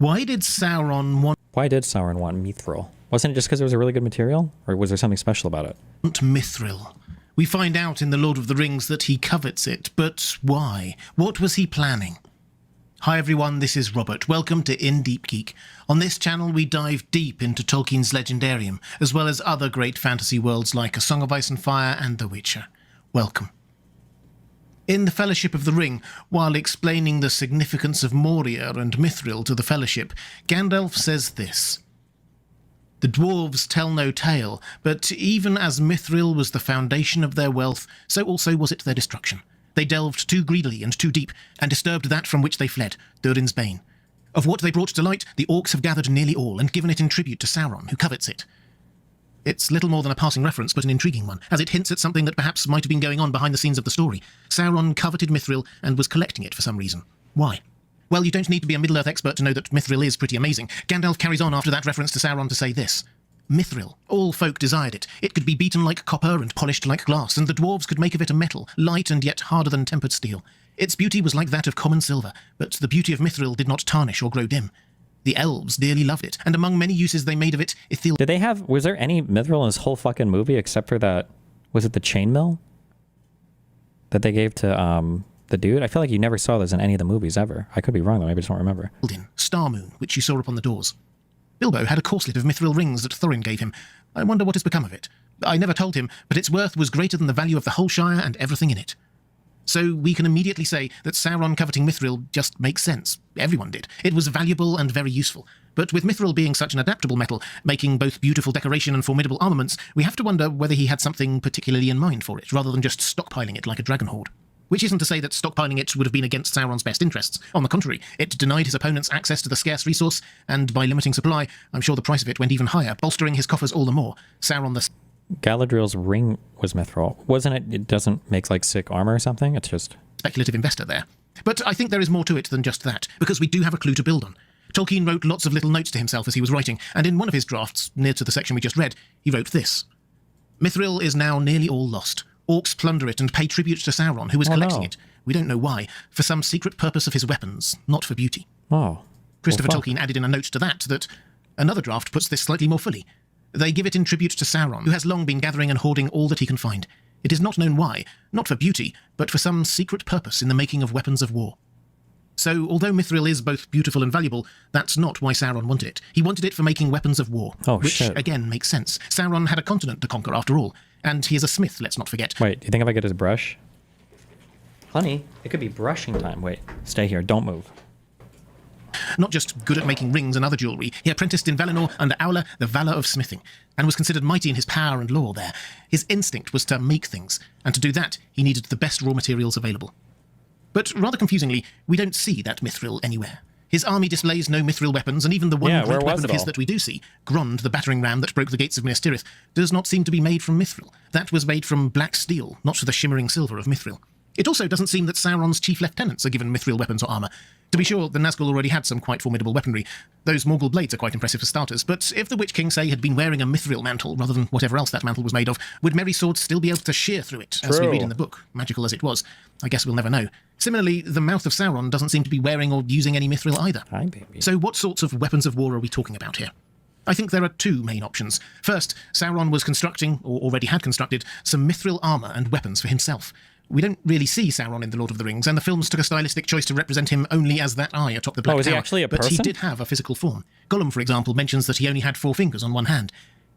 Why did Sauron want Mithril? Wasn't it just because it was a really good material? Or was there something special about it? Mithril? We find out in The Lord of the Rings that he covets it, but why? What was he planning? Hi everyone, this is Robert. Welcome to In Deep Geek. On this channel we dive deep into Tolkien's Legendarium, as well as other great fantasy worlds like A Song of Ice and Fire and The Witcher. Welcome. In The Fellowship of the Ring, while explaining the significance of Moria and Mithril to the Fellowship, Gandalf says this: "The dwarves tell no tale, but even as Mithril was the foundation of their wealth, so also was it their destruction. They delved too greedily and too deep, and disturbed that from which they fled, Durin's bane. Of what they brought to light, the orcs have gathered nearly all, and given it in tribute to Sauron, who covets it." It's little more than a passing reference, but an intriguing one, as it hints at something that perhaps might have been going on behind the scenes of the story. Sauron coveted Mithril and was collecting it for some reason. Why? Well, you don't need to be a Middle-earth expert to know that Mithril is pretty amazing. Gandalf carries on after that reference to Sauron to say this: "Mithril, all folk desired it. It could be beaten like copper and polished like glass, and the dwarves could make of it a metal, light and yet harder than tempered steel. Its beauty was like that of common silver, but the beauty of Mithril did not tarnish or grow dim. The elves dearly loved it, and among many uses they made of it, Was there any Mithril in this whole fucking movie except for that, was it the chainmail that they gave to the dude? I feel like you never saw this in any of the movies ever. I could be wrong though, maybe I just don't remember. Star Moon, which you saw upon the doors. Bilbo had a corselet of Mithril rings that Thorin gave him. I wonder what has become of it. I never told him, but its worth was greater than the value of the whole Shire and everything in it. So we can immediately say that Sauron coveting Mithril just makes sense. Everyone did. It was valuable and very useful. But with Mithril being such an adaptable metal, making both beautiful decoration and formidable armaments, we have to wonder whether he had something particularly in mind for it, rather than just stockpiling it like a dragon hoard. Which isn't to say that stockpiling it would have been against Sauron's best interests. On the contrary, it denied his opponents access to the scarce resource, and by limiting supply, I'm sure the price of it went even higher, bolstering his coffers all the more. Sauron the... Galadriel's ring was Mithril. Wasn't it? It doesn't make like sick armor or something? It's just... speculative investor there. But I think there is more to it than just that, because we do have a clue to build on. Tolkien wrote lots of little notes to himself as he was writing, and in one of his drafts, near to the section we just read, he wrote this: "Mithril is now nearly all lost. Orcs plunder it and pay tribute to Sauron, who was collecting it. We don't know why, for some secret purpose of his weapons, not for beauty." Christopher Tolkien added in a note to that another draft puts this slightly more fully. "They give it in tribute to Sauron, who has long been gathering and hoarding all that he can find. It is not known why, not for beauty, but for some secret purpose in the making of weapons of war." So, although Mithril is both beautiful and valuable, that's not why Sauron wanted it. He wanted it for making weapons of war, which, again, makes sense. Sauron had a continent to conquer, after all, and he is a smith, let's not forget. Wait, do you think if I get his brush? Honey, it could be brushing time. Wait, stay here, don't move. Not just good at making rings and other jewellery, he apprenticed in Valinor under Aula, the Valor of Smithing, and was considered mighty in his power and lore there. His instinct was to make things, and to do that, he needed the best raw materials available. But rather confusingly, we don't see that Mithril anywhere. His army displays no Mithril weapons, and even the one great weapon of his that we do see, Grond, the battering ram that broke the gates of Minas Tirith, does not seem to be made from Mithril. That was made from black steel, not the shimmering silver of Mithril. It also doesn't seem that Sauron's chief lieutenants are given Mithril weapons or armour. To be sure, the Nazgul already had some quite formidable weaponry. Those Morgul blades are quite impressive for starters, but if the Witch King, say, had been wearing a Mithril mantle rather than whatever else that mantle was made of, would Merry Swords still be able to shear through it, as we read in the book, magical as it was? I guess we'll never know. Similarly, the Mouth of Sauron doesn't seem to be wearing or using any Mithril either. Hi, baby. So what sorts of weapons of war are we talking about here? I think there are two main options. First, Sauron was constructing, or already had constructed, some Mithril armour and weapons for himself. We don't really see Sauron in The Lord of the Rings, and the films took a stylistic choice to represent him only as that eye atop the Black Tower. Is he actually a person? But he did have a physical form. Gollum, for example, mentions that he only had 4 fingers on one hand.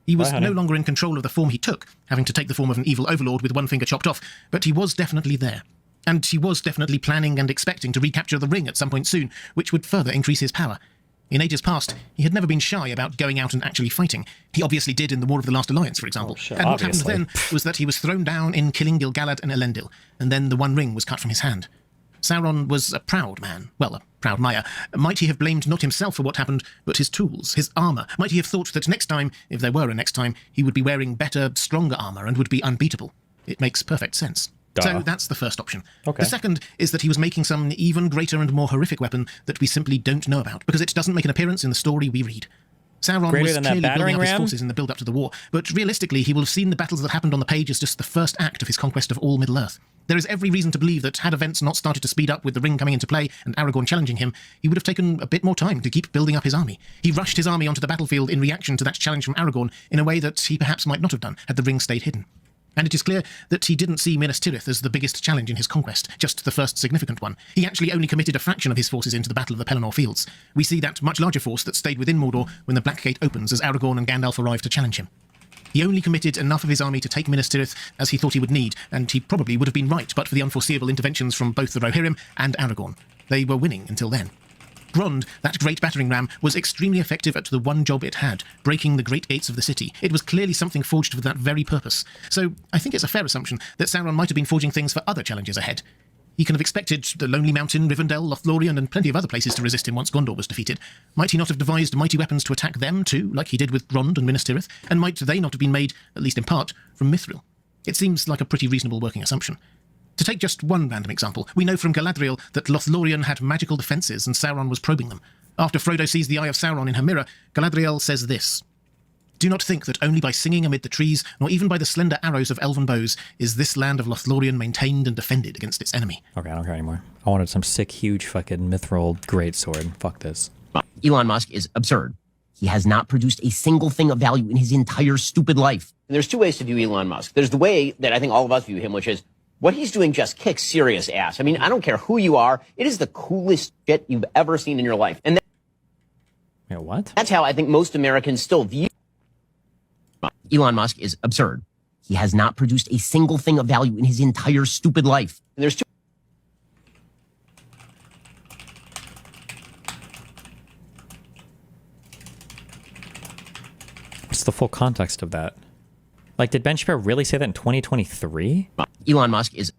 He was no longer in control of the form he took, having to take the form of an evil overlord with one finger chopped off, but he was definitely there. And he was definitely planning and expecting to recapture the ring at some point soon, which would further increase his power. In ages past, he had never been shy about going out and actually fighting. He obviously did in the War of the Last Alliance, for example. And what happened then was that he was thrown down in killing Gil-galad and Elendil, and then the one ring was cut from his hand. Sauron was a proud man, well, a proud Maya. Might he have blamed not himself for what happened, but his tools, his armour? Might he have thought that next time, if there were a next time, he would be wearing better, stronger armour and would be unbeatable? It makes perfect sense. So that's the first option. The second is that he was making some even greater and more horrific weapon that we simply don't know about, because it doesn't make an appearance in the story we read. Sauron Greater was than that clearly building battering up his ram? forces in the build-up to the war, but realistically he will have seen the battles that happened on the page as just the first act of his conquest of all Middle-earth. There is every reason to believe that had events not started to speed up with the ring coming into play and Aragorn challenging him, he would have taken a bit more time to keep building up his army. He rushed his army onto the battlefield in reaction to that challenge from Aragorn in a way that he perhaps might not have done had the ring stayed hidden. And it is clear that he didn't see Minas Tirith as the biggest challenge in his conquest, just the first significant one. He actually only committed a fraction of his forces into the Battle of the Pelennor Fields. We see that much larger force that stayed within Mordor when the Black Gate opens as Aragorn and Gandalf arrive to challenge him. He only committed enough of his army to take Minas Tirith as he thought he would need, and he probably would have been right but for the unforeseeable interventions from both the Rohirrim and Aragorn. They were winning until then. Grond, that great battering ram, was extremely effective at the one job it had, breaking the great gates of the city. It was clearly something forged for that very purpose. So I think it's a fair assumption that Sauron might have been forging things for other challenges ahead. He can have expected the Lonely Mountain, Rivendell, Lothlorien, and plenty of other places to resist him once Gondor was defeated. Might he not have devised mighty weapons to attack them too, like he did with Grond and Minas Tirith? And might they not have been made, at least in part, from Mithril? It seems like a pretty reasonable working assumption. To take just one random example, we know from Galadriel that Lothlorien had magical defences and Sauron was probing them. After Frodo sees the Eye of Sauron in her mirror, Galadriel says this: "Do not think that only by singing amid the trees, nor even by the slender arrows of elven bows, is this land of Lothlorien maintained and defended against its enemy." Okay, I don't care anymore. I wanted some sick, huge fucking mithril greatsword. Fuck this. Elon Musk is absurd. He has not produced a single thing of value in his entire stupid life. There's two ways to view Elon Musk. There's the way that I think all of us view him, which is what he's doing just kicks serious ass. I mean, I don't care who you are. It is the coolest shit you've ever seen in your life. And Yeah, what? that's how I think most Americans still view. Elon Musk is absurd. He has not produced a single thing of value in his entire stupid life. There's two. What's the full context of that? Like, did Ben Shapiro really say that in 2023? Elon Musk is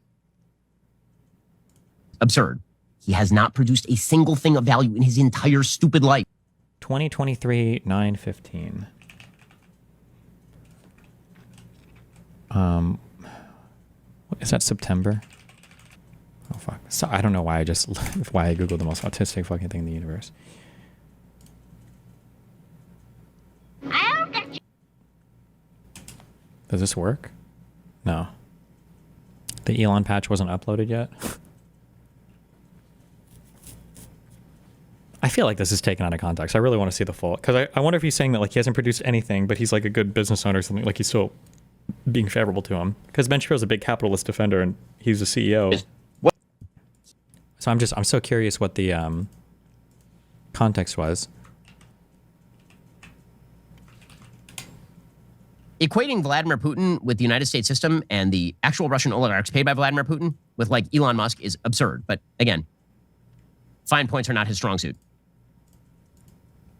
absurd. He has not produced a single thing of value in his entire stupid life. 2023, 9/15. Is that September? Oh fuck. So I don't know why I googled the most autistic fucking thing in the universe. Does this work? No. The Elon patch wasn't uploaded yet. I feel like this is taken out of context. I really want to see the full, because I wonder if he's saying that like he hasn't produced anything, but he's like a good business owner or something, like he's still being favorable to him. Because Ben Shapiro's a big capitalist defender and he's a CEO. So I'm so curious what the context was. Equating Vladimir Putin with the United States system and the actual Russian oligarchs paid by Vladimir Putin with like Elon Musk is absurd. But again, fine points are not his strong suit.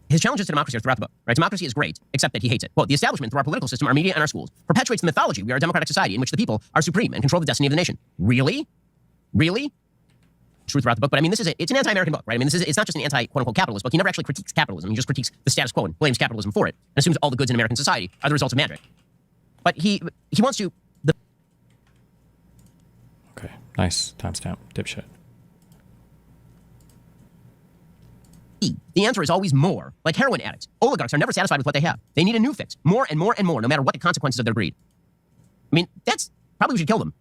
His challenges to democracy are throughout the book. Right? Democracy is great, except that he hates it. Quote, "The establishment through our political system, our media, and our schools perpetuates the mythology we are a democratic society in which the people are supreme and control the destiny of the nation." Really? Really? True throughout the book, but I mean, it's an anti-American book, right? I mean, it's not just an anti-quote-unquote capitalist book. He never actually critiques capitalism. He just critiques the status quo and blames capitalism for it and assumes all the goods in American society are the results of magic. But he wants to... Okay, nice timestamp, dipshit. The answer is always more. Like heroin addicts, oligarchs are never satisfied with what they have. They need a new fix. More and more and more, no matter what the consequences of their greed. I mean, that's... Probably we should kill them.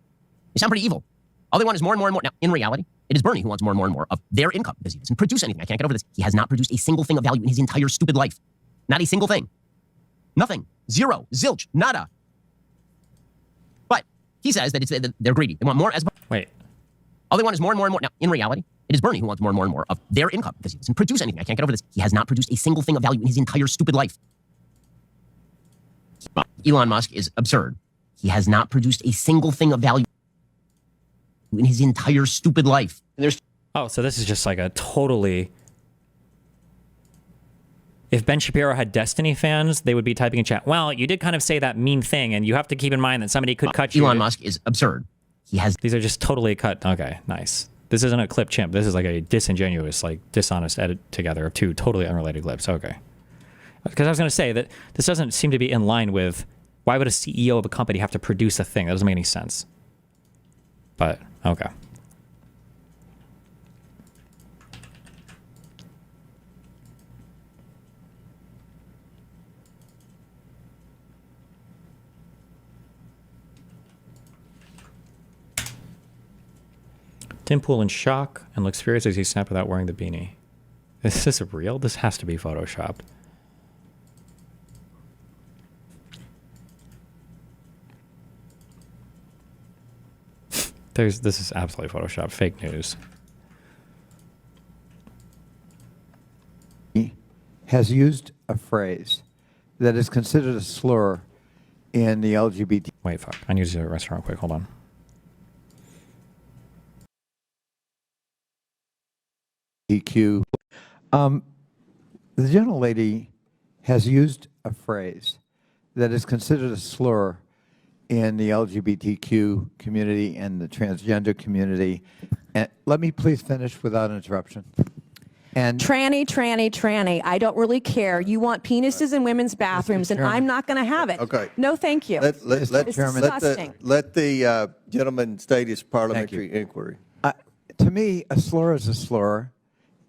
They sound pretty evil. All they want is more and more and more. Now, in reality, it is Bernie who wants more and more and more of their income because he doesn't produce anything. I can't get over this. He has not produced a single thing of value in his entire stupid life. Not a single thing. Nothing. Zero. Zilch. Nada. But he says that they're greedy. They want more as... Wait. All they want is more and more and more. Now, in reality, it is Bernie who wants more and more and more of their income because he doesn't produce anything. I can't get over this. He has not produced a single thing of value in his entire stupid life. Elon Musk is absurd. He has not produced a single thing of value in his entire stupid life. Oh, so this is just like a totally... If Ben Shapiro had Destiny fans, they would be typing in chat, well, you did kind of say that mean thing, and you have to keep in mind that somebody could cut you. Elon Musk is absurd. These are just totally cut. Okay, nice. This isn't a clip chimp. This is like a disingenuous, like dishonest edit together of two totally unrelated clips. Okay. Because I was going to say that this doesn't seem to be in line with why would a CEO of a company have to produce a thing? That doesn't make any sense. But, okay. Tim Pool in shock and looks furious as he snapped without wearing the beanie. Is this real? This has to be photoshopped. This is absolutely photoshopped. Fake news. Has used a phrase that is considered a slur in the LGBT. Wait, fuck. I need to use a restaurant quick. Hold on. EQ. The gentlelady has used a phrase that is considered a slur in the LGBTQ community and the transgender community. And let me please finish without interruption. And Tranny. I don't really care. You want penises in women's bathrooms, and I'm not going to have it. Okay. No, thank you. Let It's disgusting. the gentleman state his parliamentary inquiry. to me, a slur is a slur.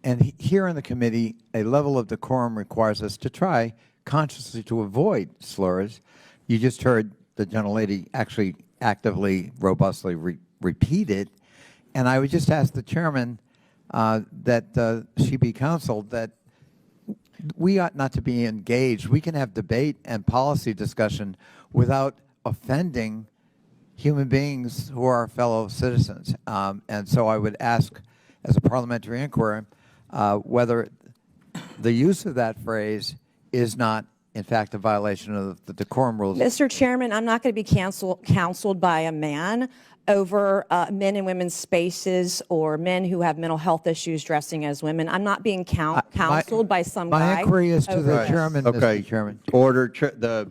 And here in the committee, a level of decorum requires us to try consciously to avoid slurs. You just heard the gentlelady actually actively, robustly repeat it. And I would just ask the chairman that she be counseled that we ought not to be engaged. We can have debate and policy discussion without offending human beings who are our fellow citizens. And so I would ask, as a parliamentary inquiry, whether the use of that phrase is not, in fact, a violation of the decorum rules. Mr. Chairman, I'm not going to be counseled by a man over men and women's spaces or men who have mental health issues dressing as women. I'm not being counseled by some guy. My inquiry is to the over chairman, Okay. Mr. Chairman. Order. The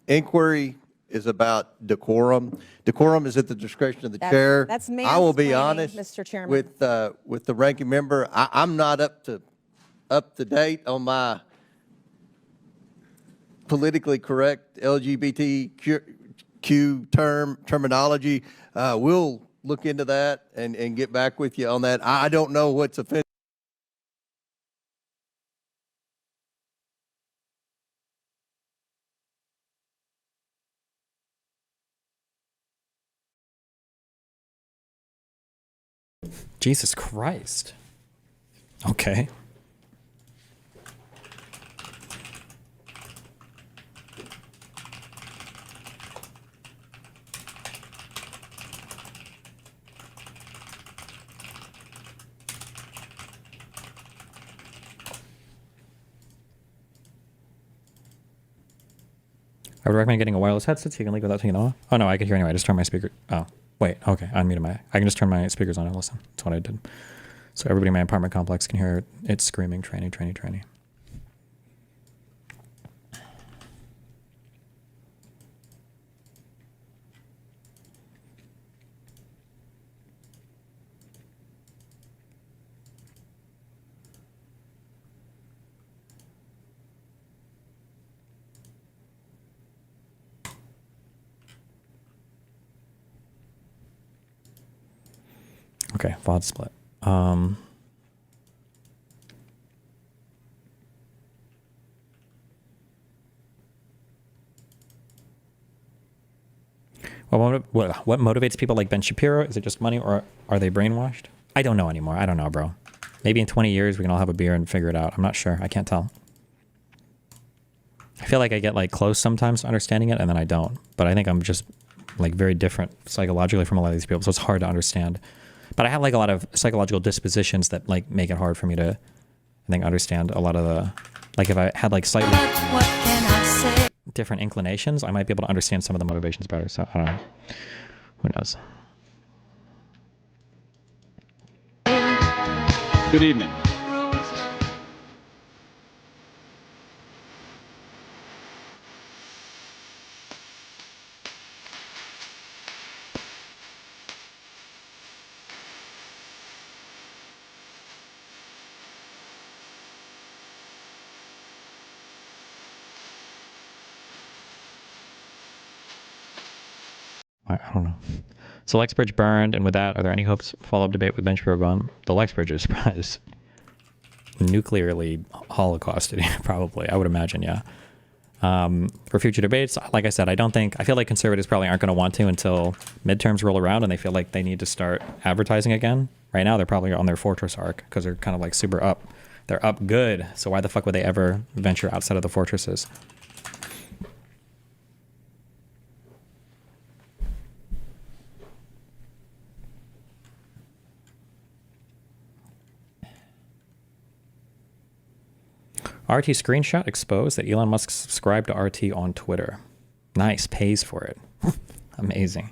inquiry is about decorum. Decorum is at the discretion of the chair. that's I will be mansplaining, honest, Mr. Chairman. with the ranking member. I'm not up to date on my politically correct LGBTQ terminology. We'll look into that and get back with you on that. I don't know what's offensive. Jesus Christ. Okay. I would recommend getting a wireless headset so you can leave without taking it off. Oh no, I could hear anyway. I just turned my speaker. Oh, wait. Okay, I unmuted my. I can just turn my speakers on and listen. That's what I did. So everybody in my apartment complex can hear it screaming, tranny, tranny, tranny. Okay, VOD split. Well, what motivates people like Ben Shapiro? Is it just money, or are they brainwashed? I don't know anymore. I don't know, bro. Maybe in 20 years we can all have a beer and figure it out. I'm not sure. I can't tell. I feel like I get like close sometimes to understanding it, and then I don't. But I think I'm just like very different psychologically from a lot of these people, so it's hard to understand. But I have like a lot of psychological dispositions that like make it hard for me to, I think, understand a lot of the, like if I had like slightly different inclinations, I might be able to understand some of the motivations better. So I don't know. Who knows? Good evening. I don't know. So Lexbridge burned, and with that, are there any hopes follow-up debate with Ben Shapiro gone? The Lexbridge is nuclearly holocausted, probably. I would imagine, yeah. For future debates, like I said, I feel like conservatives probably aren't going to want to until midterms roll around and they feel like they need to start advertising again. Right now, they're probably on their fortress arc because they're kind of like super up. They're up good. So why the fuck would they ever venture outside of the fortresses? RT screenshot exposed that Elon Musk subscribed to RT on Twitter. Nice, pays for it. Amazing.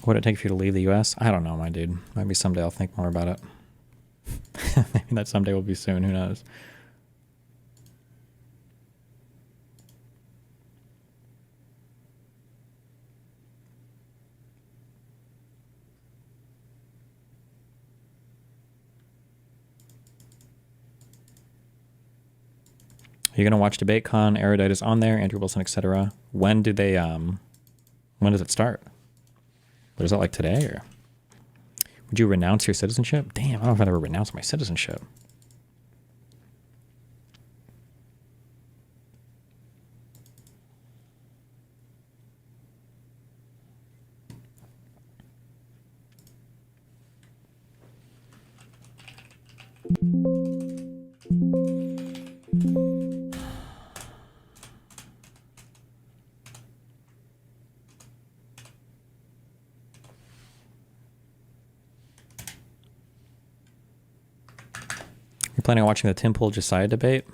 What would it take for you to leave the US? I don't know, my dude. Maybe someday I'll think more about it. Maybe that someday will be soon. Who knows? You're gonna watch DebateCon, Erudite is on there, Andrew Wilson, etc. When do they when does it start? What is that, like today, or would you renounce your citizenship? Damn, I don't know if I'd ever renounce my citizenship. You're planning on watching the Tim Pool Josiah debate?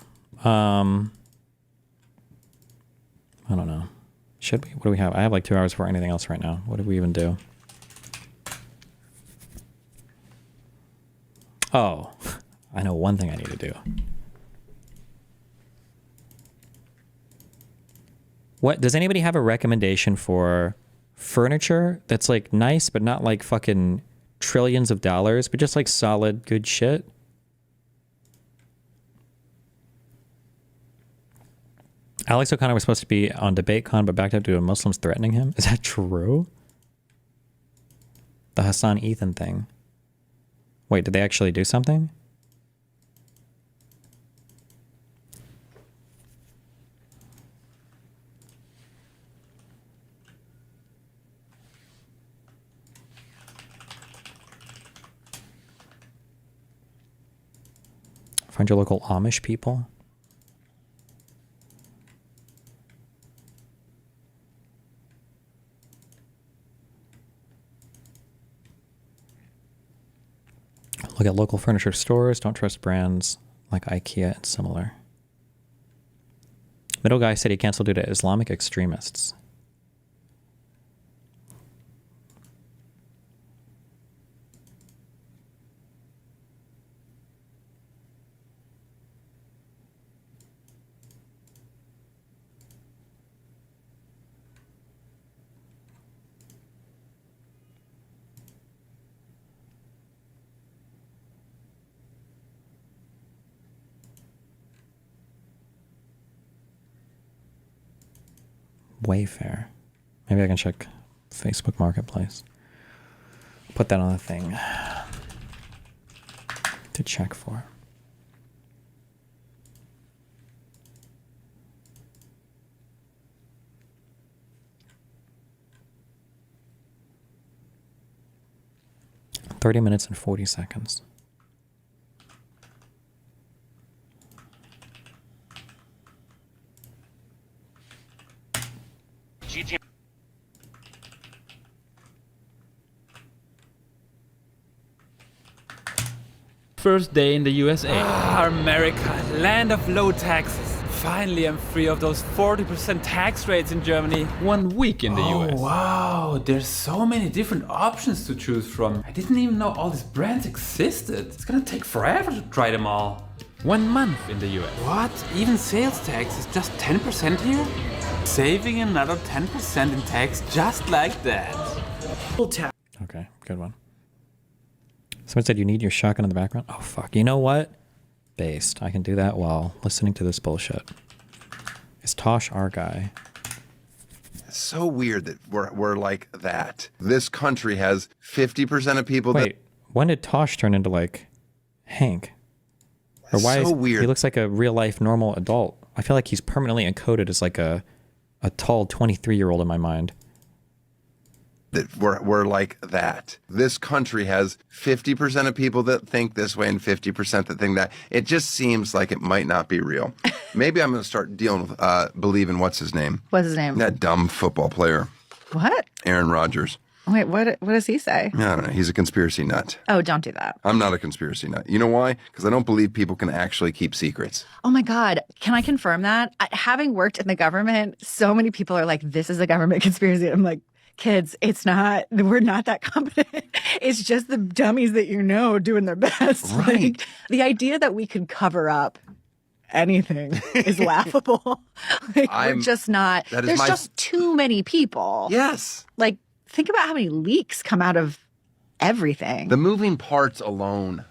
I don't know. Should we? What do we have? I have like 2 hours for anything else right now. What did we even do? Oh, I know one thing I need to do. What, does anybody have a recommendation for furniture that's like nice, but not like fucking trillions of dollars, but just like solid, good shit? Alex O'Connor was supposed to be on DebateCon, but backed up due to Muslims threatening him. Is that true? The Hassan Ethan thing. Wait, did they actually do something? Find your local Amish people. Look at local furniture stores. Don't trust brands like IKEA and similar. Middle guy said he canceled due to Islamic extremists. Wayfair. Maybe I can check Facebook Marketplace. Put that on the thing to check for. $30 minutes and 40 seconds. First day in the USA. Ah, America, land of low taxes. Finally, I'm free of those 40% tax rates in Germany. 1 week in the US. Wow, there's so many different options to choose from. I didn't even know all these brands existed. It's gonna take forever to try them all. 1 month in the US. What? Even sales tax is just 10% here? Saving another 10% in tax just like that. Okay, good one. Someone said you need your shotgun in the background. Oh, fuck. You know what? Based. I can do that while listening to this bullshit. Is Tosh our guy? It's so weird that we're like that. This country has 50% of people Wait, when did Tosh turn into like Hank? Or why so is weird. He looks like a real life normal adult. I feel like he's permanently encoded as like a tall 23-year-old in my mind. that we're like that. This country has 50% of people that think this way and 50% that think that. It just seems like it might not be real. Maybe I'm going to start dealing with believing what's his name? What's his name? That dumb football player. What? Aaron Rodgers. Wait, what does he say? I don't know. He's a conspiracy nut. Oh, don't do that. I'm not a conspiracy nut. You know why? Because I don't believe people can actually keep secrets. Oh my God. Can I confirm that? Having worked in the government, so many people are like, this is a government conspiracy. I'm like, kids, it's not. We're not that competent. It's just the dummies that you know doing their best. Right. Like, the idea that we can cover up anything is laughable. Like, we're just not. There's just too many people. Yes. Like, think about how many leaks come out of everything. The moving parts alone.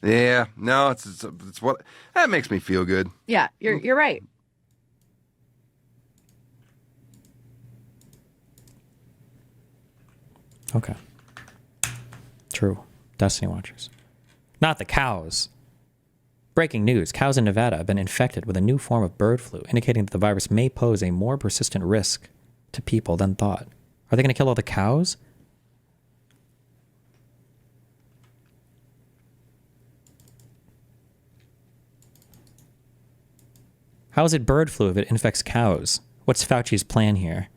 Yeah. No, it's what that makes me feel good. Yeah, you're right. Okay. True. Destiny Watchers. Not the cows. Breaking news. Cows in Nevada have been infected with a new form of bird flu, indicating that the virus may pose a more persistent risk to people than thought. Are they going to kill all the cows? How is it bird flu if it infects cows? What's Fauci's plan here?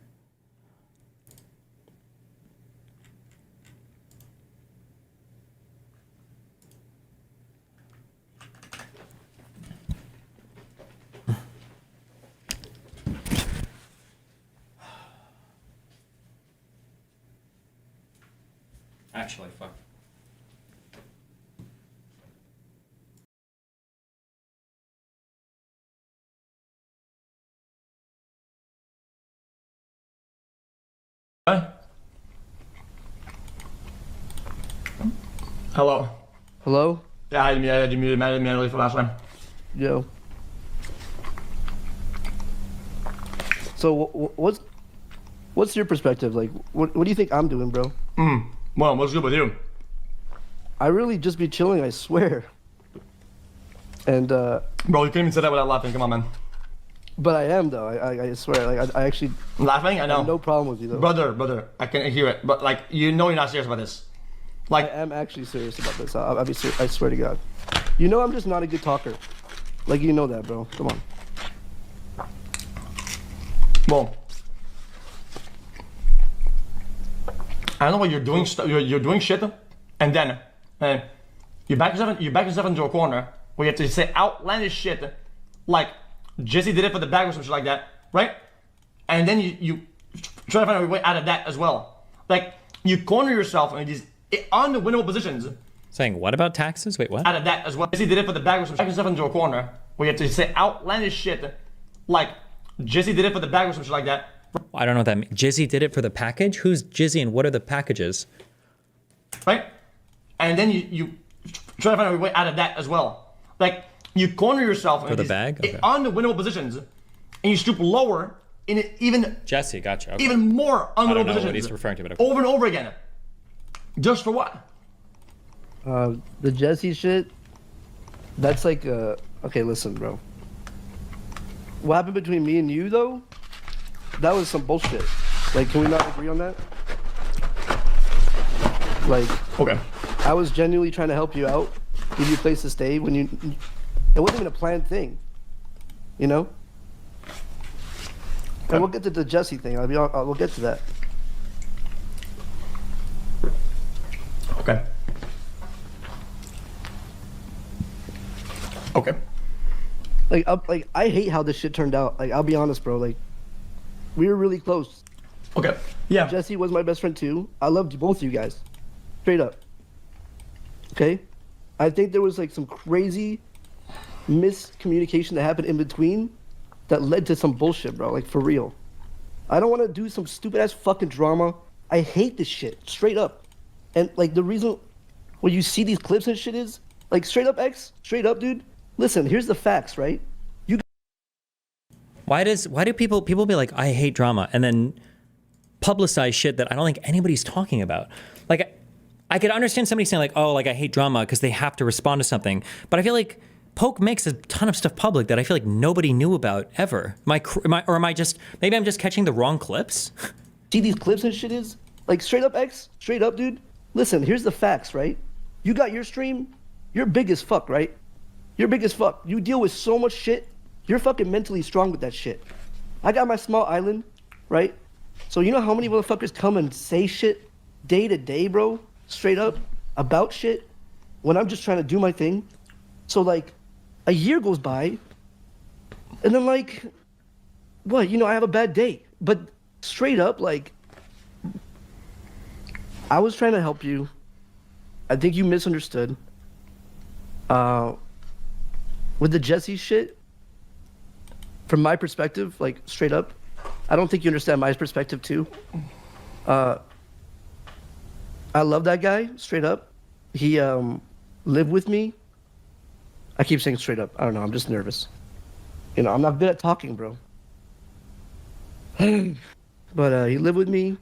Actually, fuck. Hello. Hello? Ja, die muur for last time. Yo. So what's your perspective? Like, what do you think I'm doing, bro? Well, what's good with you? I really just be chilling, I swear. And Bro, you can't even say that without laughing. Come on, man. but I am though. I swear. Like I actually Laughing? I know. have no problem with you though. Brother, I can hear it. But like, you know, you're not serious about this. I am actually serious about this. I'll be serious. I swear to God. You know, I'm just not a good talker. Like, you know that, bro. Come on. Well, I don't know what you're doing. You're doing shit, and then you back yourself into a corner where you have to say outlandish shit, like Jesse did it for the bag or some shit like that, right? And then you try to find a way out of that as well. Like, you corner yourself in these unwinnable positions. Saying what about taxes? Wait, what? Out of that as well. Jesse did it for the bag or some shit. Back yourself into a corner where you have to say outlandish shit, like Jesse did it for the bag or some shit like that. I don't know what that means. Jizzy did it for the package? Who's Jizzy and what are the packages? Right? And then you try to find a way out of that as well. Like, you corner yourself For the bag? Okay. unwinnable positions, and you stoop lower in even Jesse, gotcha. Okay. even more I unwinnable don't know positions. what he's referring to, but okay. Over and over again. Just for what? The Jesse shit. That's like okay. Listen, bro. What happened between me and you though? That was some bullshit. Like, can we not agree on that? Like, Okay. I was genuinely trying to help you out, give you a place to stay when you. It wasn't even a planned thing, you know. And we'll get to the Jesse thing. We'll get to that. Okay. Okay. Like I hate how this shit turned out. Like, I'll be honest, bro. Like, we were really close. Okay. Yeah. Jesse was my best friend too. I loved both of you guys. Straight up. Okay? I think there was like some crazy miscommunication that happened in between that led to some bullshit, bro. Like, for real. I don't want to do some stupid ass fucking drama. I hate this shit. Straight up. And like the reason when you see these clips and shit is like straight up X, straight up, dude. Listen, here's the facts, right? Why do people be like, I hate drama, and then publicize shit that I don't think anybody's talking about? Like, I could understand somebody saying like, oh, like I hate drama because they have to respond to something, but I feel like Poke makes a ton of stuff public that I feel like nobody knew about ever. Am I just, maybe I'm just catching the wrong clips? See these clips and shit is like straight up X, straight up, dude. Listen, here's the facts, right? You got your stream, you're big as fuck, right? You're big as fuck. You deal with so much shit. You're fucking mentally strong with that shit. I got my small island, right? So you know how many motherfuckers come and say shit day to day, bro? Straight up about shit when I'm just trying to do my thing. So like a year goes by and then like, what, you know, I have a bad day. But straight up, like, I was trying to help you. I think you misunderstood. With the Jesse shit, from my perspective, like straight up, I don't think you understand my perspective too. I love that guy, straight up. He lived with me. I keep saying straight up. I don't know, I'm just nervous. You know, I'm not good at talking, bro. But he lived with me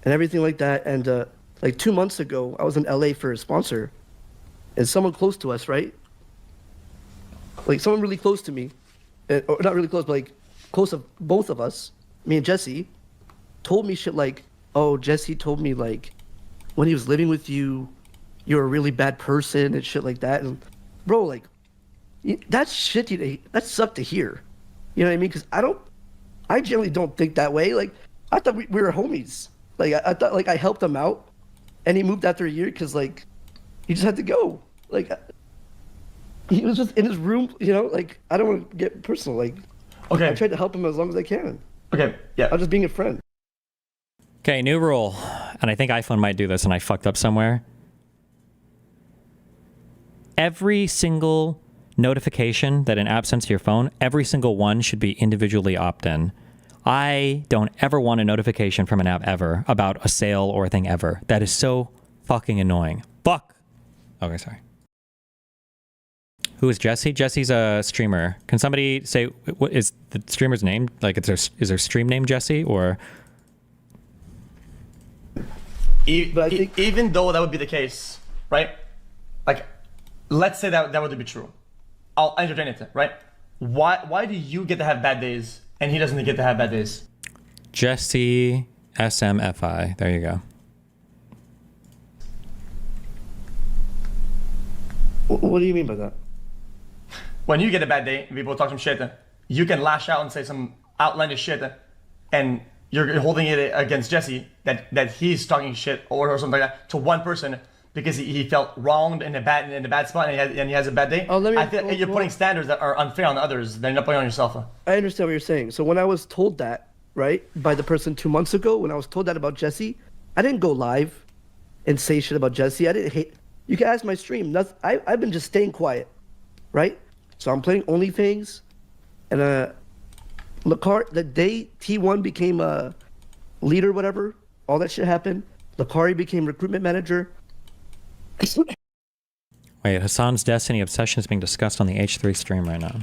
and everything like that. And like 2 months ago, I was in LA for a sponsor. And someone close to us, right? Like someone really close to me, or not really close, but like close of both of us, me and Jesse, told me shit like, oh, Jesse told me like, when he was living with you, you're a really bad person and shit like that. And bro, like, that's shit, that sucked to hear. You know what I mean? Because I generally don't think that way. Like, I thought we were homies. Like, I thought like I helped him out and he moved after a year because like, he just had to go. Like, he was just in his room, you know, like, I don't want to get personal. Like, okay, I tried to help him as long as I can. Okay, yeah. I'm just being a friend. Okay, new rule. And I think iPhone might do this and I fucked up somewhere. Every single notification that an app sends to your phone, every single one should be individually opt-in. I don't ever want a notification from an app ever about a sale or a thing ever. That is so fucking annoying. Fuck. Okay, sorry. Who is Jesse? Jesse's a streamer. Can somebody say, what is the streamer's name? Like, is their stream name Jesse or? Even though that would be the case, right? Like, let's say that would be true. I'll entertain it, right? Why do you get to have bad days and he doesn't get to have bad days? Jesse SMFI. There you go. What do you mean by that? When you get a bad day and people talk some shit, you can lash out and say some outlandish shit, and you're holding it against Jesse that he's talking shit or something like that to one person because he felt wronged in a bad spot and he has a bad day. I feel you're putting standards that are unfair on others. They're not putting on yourself. I understand what you're saying. So when I was told that, right, by the person 2 months ago, when I was told that about Jesse, I didn't go live and say shit about Jesse. I didn't hate. You can ask my stream. I've been just staying quiet, right? So I'm playing OnlyFans, and the day T1 became a leader, whatever, all that shit happened. Lakari became recruitment manager. Wait, Hassan's Destiny obsession is being discussed on the H3 stream right now.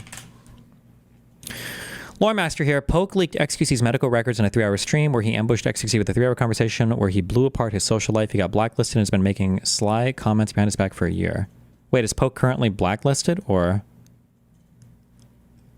Loremaster here. Poke leaked XQC's medical records in a 3-hour stream where he ambushed XQC with a 3-hour conversation where he blew apart his social life. He got blacklisted and has been making sly comments behind his back for a year. Wait, is Poke currently blacklisted or?